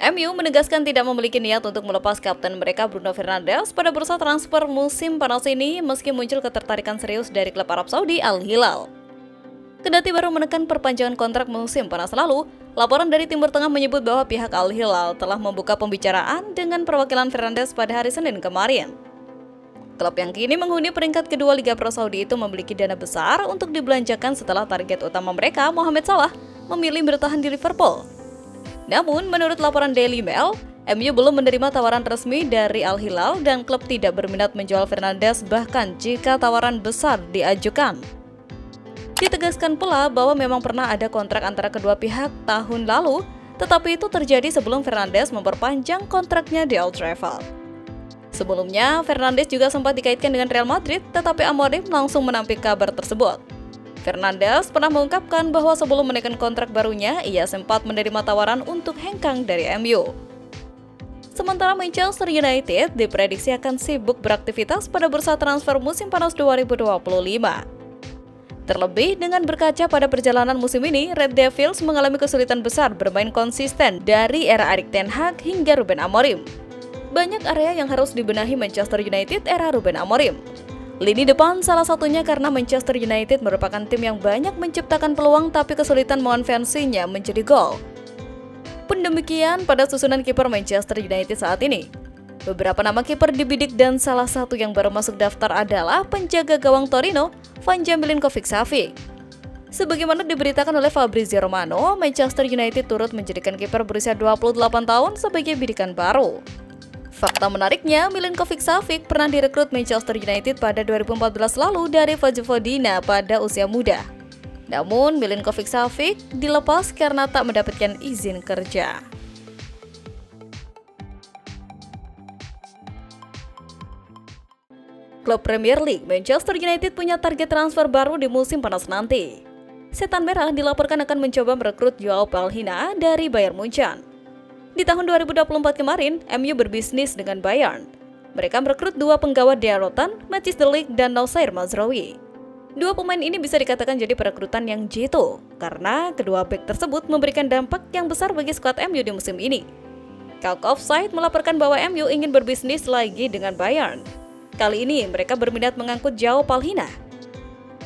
MU menegaskan tidak memiliki niat untuk melepas kapten mereka Bruno Fernandes pada bursa transfer musim panas ini meski muncul ketertarikan serius dari klub Arab Saudi Al Hilal. Kendati baru menekan perpanjangan kontrak musim panas lalu, laporan dari Timur Tengah menyebut bahwa pihak Al Hilal telah membuka pembicaraan dengan perwakilan Fernandes pada hari Senin kemarin. Klub yang kini menghuni peringkat kedua Liga Pro Saudi itu memiliki dana besar untuk dibelanjakan setelah target utama mereka, Mohamed Salah, memilih bertahan di Liverpool. Namun, menurut laporan Daily Mail, MU belum menerima tawaran resmi dari Al Hilal dan klub tidak berminat menjual Fernandes bahkan jika tawaran besar diajukan. Ditegaskan pula bahwa memang pernah ada kontrak antara kedua pihak tahun lalu, tetapi itu terjadi sebelum Fernandes memperpanjang kontraknya di Old Trafford. Sebelumnya, Fernandes juga sempat dikaitkan dengan Real Madrid, tetapi Amorim langsung menampik kabar tersebut. Fernandes pernah mengungkapkan bahwa sebelum menaikkan kontrak barunya, ia sempat menerima tawaran untuk hengkang dari MU. Sementara Manchester United diprediksi akan sibuk beraktivitas pada bursa transfer musim panas 2025. Terlebih, dengan berkaca pada perjalanan musim ini, Red Devils mengalami kesulitan besar bermain konsisten dari era Erik ten Hag hingga Ruben Amorim. Banyak area yang harus dibenahi Manchester United era Ruben Amorim. Lini depan salah satunya karena Manchester United merupakan tim yang banyak menciptakan peluang tapi kesulitan mengonversinya menjadi gol. Pun demikian pada susunan kiper Manchester United saat ini. Beberapa nama kiper dibidik dan salah satu yang baru masuk daftar adalah penjaga gawang Torino, Vanja Milinkovic-Savic. Sebagaimana diberitakan oleh Fabrizio Romano, Manchester United turut menjadikan kiper berusia 28 tahun sebagai bidikan baru. Fakta menariknya, Milinkovic-Savic pernah direkrut Manchester United pada 2014 lalu dari Vojvodina pada usia muda. Namun, Milinkovic-Savic dilepas karena tak mendapatkan izin kerja. Klub Premier League, Manchester United punya target transfer baru di musim panas nanti. Setan Merah dilaporkan akan mencoba merekrut Joao Palhinha dari Bayern Munchen. Di tahun 2024 kemarin, MU berbisnis dengan Bayern. Mereka merekrut dua penggawa Derotan, Matthijs de Ligt, dan Noussair Mazraoui. Dua pemain ini bisa dikatakan jadi perekrutan yang jitu, karena kedua bek tersebut memberikan dampak yang besar bagi skuad MU di musim ini. Kalk Offside melaporkan bahwa MU ingin berbisnis lagi dengan Bayern. Kali ini mereka berminat mengangkut Joao Palhinha.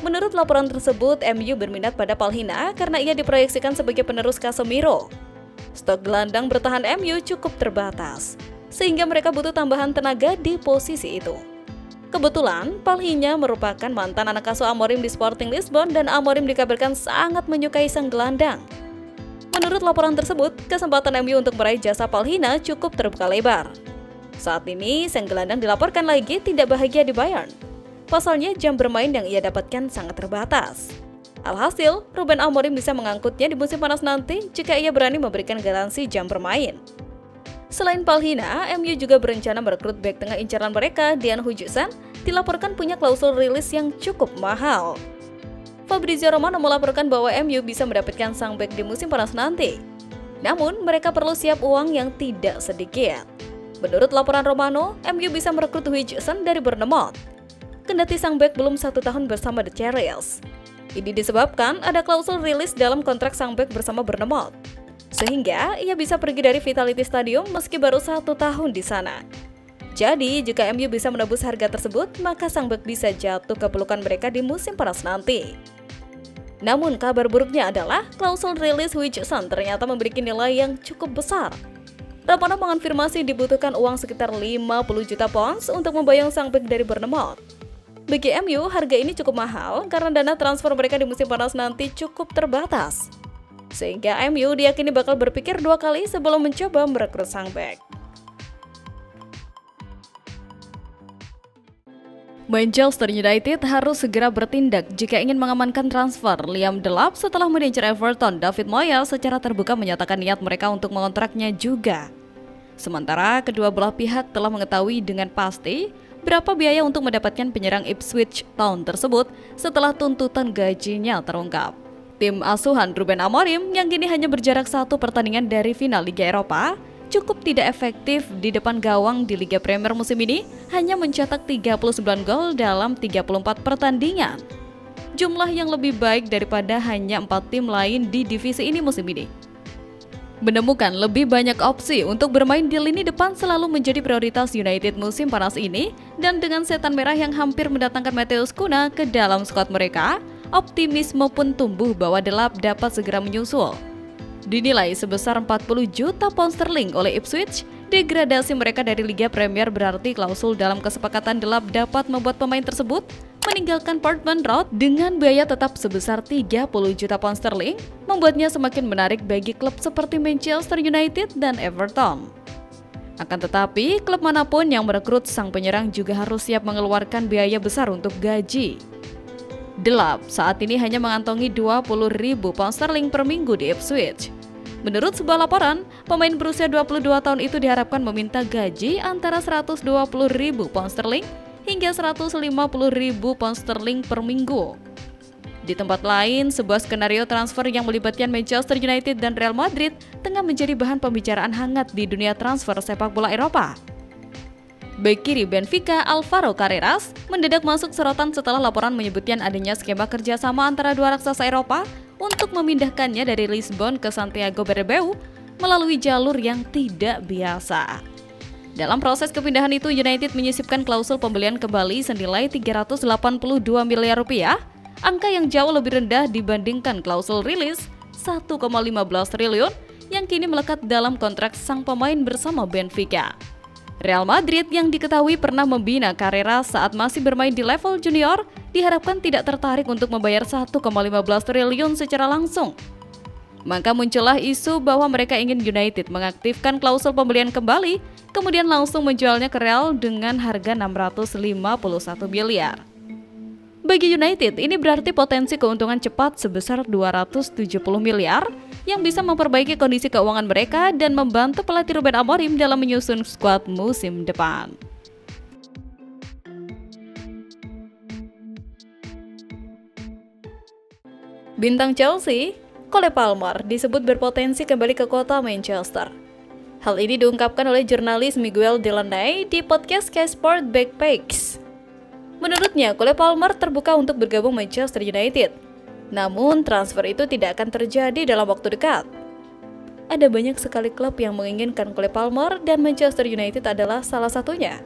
Menurut laporan tersebut, MU berminat pada Palhinha karena ia diproyeksikan sebagai penerus Casemiro. Stok gelandang bertahan MU cukup terbatas, sehingga mereka butuh tambahan tenaga di posisi itu. Kebetulan, Palhinha merupakan mantan anak asuh Amorim di Sporting Lisbon dan Amorim dikabarkan sangat menyukai sang gelandang. Menurut laporan tersebut, kesempatan MU untuk meraih jasa Palhinha cukup terbuka lebar. Saat ini, sang gelandang dilaporkan lagi tidak bahagia di Bayern. Pasalnya, jam bermain yang ia dapatkan sangat terbatas. Alhasil, Ruben Amorim bisa mengangkutnya di musim panas nanti jika ia berani memberikan garansi jam bermain. Selain Palhinha, MU juga berencana merekrut bek tengah incaran mereka, Dean Huijsen, dilaporkan punya klausul rilis yang cukup mahal. Fabrizio Romano melaporkan bahwa MU bisa mendapatkan sang bek di musim panas nanti. Namun, mereka perlu siap uang yang tidak sedikit. Menurut laporan Romano, MU bisa merekrut Huijsen dari Bournemouth. Kendati sang bek belum 1 tahun bersama The Cherries. Ini disebabkan ada klausul rilis dalam kontrak sang bek bersama Bournemouth, sehingga ia bisa pergi dari Vitality Stadium meski baru 1 tahun di sana. Jadi, jika MU bisa menebus harga tersebut, maka sang bek bisa jatuh ke pelukan mereka di musim panas nanti. Namun, kabar buruknya adalah klausul rilis Huijsen ternyata memiliki nilai yang cukup besar. Rapana mengonfirmasi dibutuhkan uang sekitar 50 juta pounds untuk membayang sang bek dari Bournemouth. Bagi MU, harga ini cukup mahal karena dana transfer mereka di musim panas nanti cukup terbatas. Sehingga MU diyakini bakal berpikir 2 kali sebelum mencoba merekrut sang bek. Manchester United harus segera bertindak jika ingin mengamankan transfer Liam Delap setelah manajer Everton David Moyes secara terbuka menyatakan niat mereka untuk mengontraknya juga. Sementara kedua belah pihak telah mengetahui dengan pasti berapa biaya untuk mendapatkan penyerang Ipswich Town tersebut setelah tuntutan gajinya terungkap. Tim asuhan Ruben Amorim yang kini hanya berjarak 1 pertandingan dari final Liga Eropa cukup tidak efektif di depan gawang di Liga Premier musim ini, hanya mencetak 39 gol dalam 34 pertandingan. Jumlah yang lebih baik daripada hanya 4 tim lain di divisi ini musim ini. Menemukan lebih banyak opsi untuk bermain di lini depan selalu menjadi prioritas United musim panas ini, dan dengan setan merah yang hampir mendatangkan Matheus Cunha ke dalam skuad mereka, optimisme pun tumbuh bahwa Delap dapat segera menyusul. Dinilai sebesar 40 juta pound sterling oleh Ipswich, degradasi mereka dari Liga Premier berarti klausul dalam kesepakatan Delap dapat membuat pemain tersebut meninggalkan Portman Road dengan biaya tetap sebesar 30 juta pound sterling, membuatnya semakin menarik bagi klub seperti Manchester United dan Everton. Akan tetapi, klub manapun yang merekrut sang penyerang juga harus siap mengeluarkan biaya besar untuk gaji. Delap saat ini hanya mengantongi 20.000 pound sterling per minggu di Ipswich. Menurut sebuah laporan, pemain berusia 22 tahun itu diharapkan meminta gaji antara 120.000 pound sterling hingga 150.000 pound sterling per minggu. Di tempat lain, sebuah skenario transfer yang melibatkan Manchester United dan Real Madrid tengah menjadi bahan pembicaraan hangat di dunia transfer sepak bola Eropa. Bek kiri Benfica Alvaro Carreras mendadak masuk sorotan setelah laporan menyebutkan adanya skema kerjasama antara dua raksasa Eropa untuk memindahkannya dari Lisbon ke Santiago Bernabeu melalui jalur yang tidak biasa. Dalam proses kepindahan itu, United menyisipkan klausul pembelian kembali senilai 382 miliar rupiah, angka yang jauh lebih rendah dibandingkan klausul rilis 1,15 triliun yang kini melekat dalam kontrak sang pemain bersama Benfica. Real Madrid yang diketahui pernah membina Carreras saat masih bermain di level junior diharapkan tidak tertarik untuk membayar 1,15 triliun secara langsung. Maka muncullah isu bahwa mereka ingin United mengaktifkan klausul pembelian kembali, kemudian langsung menjualnya ke Real dengan harga 651 miliar. Bagi United, ini berarti potensi keuntungan cepat sebesar 270 miliar yang bisa memperbaiki kondisi keuangan mereka dan membantu pelatih Ruben Amorim dalam menyusun skuad musim depan. Bintang Chelsea, Cole Palmer disebut berpotensi kembali ke kota Manchester. Hal ini diungkapkan oleh jurnalis Miguel Delaney di podcast Sky Sport Backpacks. Menurutnya, Cole Palmer terbuka untuk bergabung Manchester United. Namun, transfer itu tidak akan terjadi dalam waktu dekat. Ada banyak sekali klub yang menginginkan Cole Palmer dan Manchester United adalah salah satunya.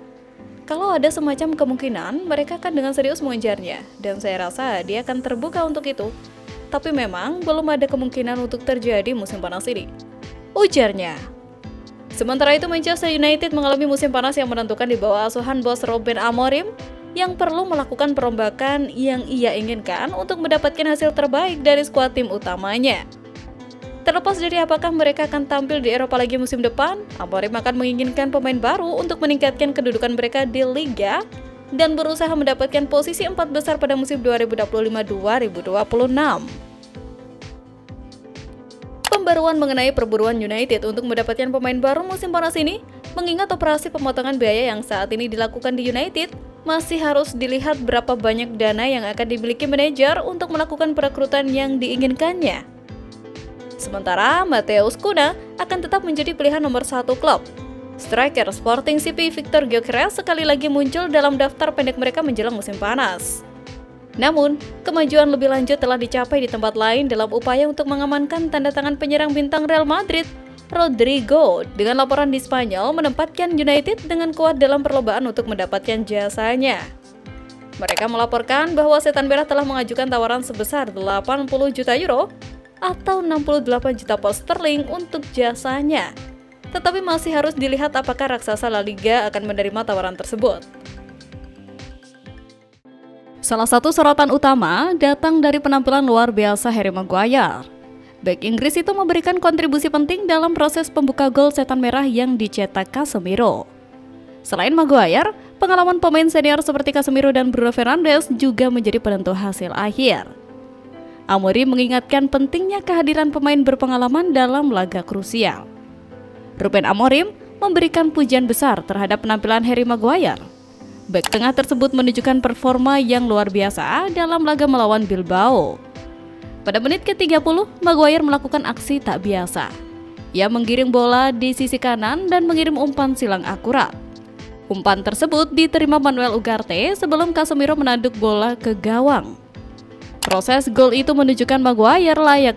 Kalau ada semacam kemungkinan, mereka akan dengan serius mengejarnya, dan saya rasa dia akan terbuka untuk itu. Tapi memang belum ada kemungkinan untuk terjadi musim panas ini, ujarnya. Sementara itu, Manchester United mengalami musim panas yang menentukan di bawah asuhan bos Ruben Amorim yang perlu melakukan perombakan yang ia inginkan untuk mendapatkan hasil terbaik dari skuad tim utamanya. Terlepas dari apakah mereka akan tampil di Eropa lagi musim depan, Amorim akan menginginkan pemain baru untuk meningkatkan kedudukan mereka di Liga dan berusaha mendapatkan posisi 4 besar pada musim 2025-2026. Pembaruan mengenai perburuan United untuk mendapatkan pemain baru musim panas ini, mengingat operasi pemotongan biaya yang saat ini dilakukan di United, masih harus dilihat berapa banyak dana yang akan dimiliki manajer untuk melakukan perekrutan yang diinginkannya. Sementara Matheus Cunha akan tetap menjadi pilihan nomor 1 klub. Striker Sporting CP Victor Gyökeres sekali lagi muncul dalam daftar pendek mereka menjelang musim panas. Namun, kemajuan lebih lanjut telah dicapai di tempat lain dalam upaya untuk mengamankan tanda tangan penyerang bintang Real Madrid, Rodrigo, dengan laporan di Spanyol menempatkan United dengan kuat dalam perlombaan untuk mendapatkan jasanya. Mereka melaporkan bahwa setan merah telah mengajukan tawaran sebesar 80 juta euro atau 68 juta pound sterling untuk jasanya. Tetapi masih harus dilihat apakah raksasa La Liga akan menerima tawaran tersebut. Salah satu sorotan utama datang dari penampilan luar biasa Harry Maguire. Bek Inggris itu memberikan kontribusi penting dalam proses pembuka gol setan merah yang dicetak Casemiro. Selain Maguire, pengalaman pemain senior seperti Casemiro dan Bruno Fernandes juga menjadi penentu hasil akhir. Amorim mengingatkan pentingnya kehadiran pemain berpengalaman dalam laga krusial. Ruben Amorim memberikan pujian besar terhadap penampilan Harry Maguire. Bek tengah tersebut menunjukkan performa yang luar biasa dalam laga melawan Bilbao. Pada menit ke-30, Maguire melakukan aksi tak biasa. Ia menggiring bola di sisi kanan dan mengirim umpan silang akurat. Umpan tersebut diterima Manuel Ugarte sebelum Casemiro menanduk bola ke gawang. Proses gol itu menunjukkan Maguire layaknya